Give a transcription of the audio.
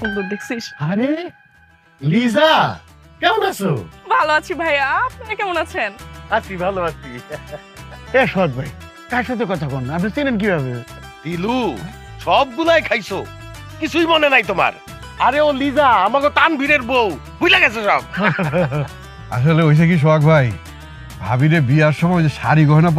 সুন্দর দেখছিস? আরে লিজা, কেমন আছো? ভালো আছি ভাইয়া, আপনি কেমন আছেন? আছি, ভালো আছি। এ সৎ ভাই, কার সাথে কথা বল না, আপনি চেনেন কিভাবে? দিলু, সবগুলাই খাইছো, কিছুই মনে নাই তোমার? আরে ও লিজা, আমাকে তানভীরের বউ, ভুলে গেছে সব। আসলে হইছে কি সোহাগ ভাই, ভাবিরে বিয়ার সময় যে শাড়ি গহনা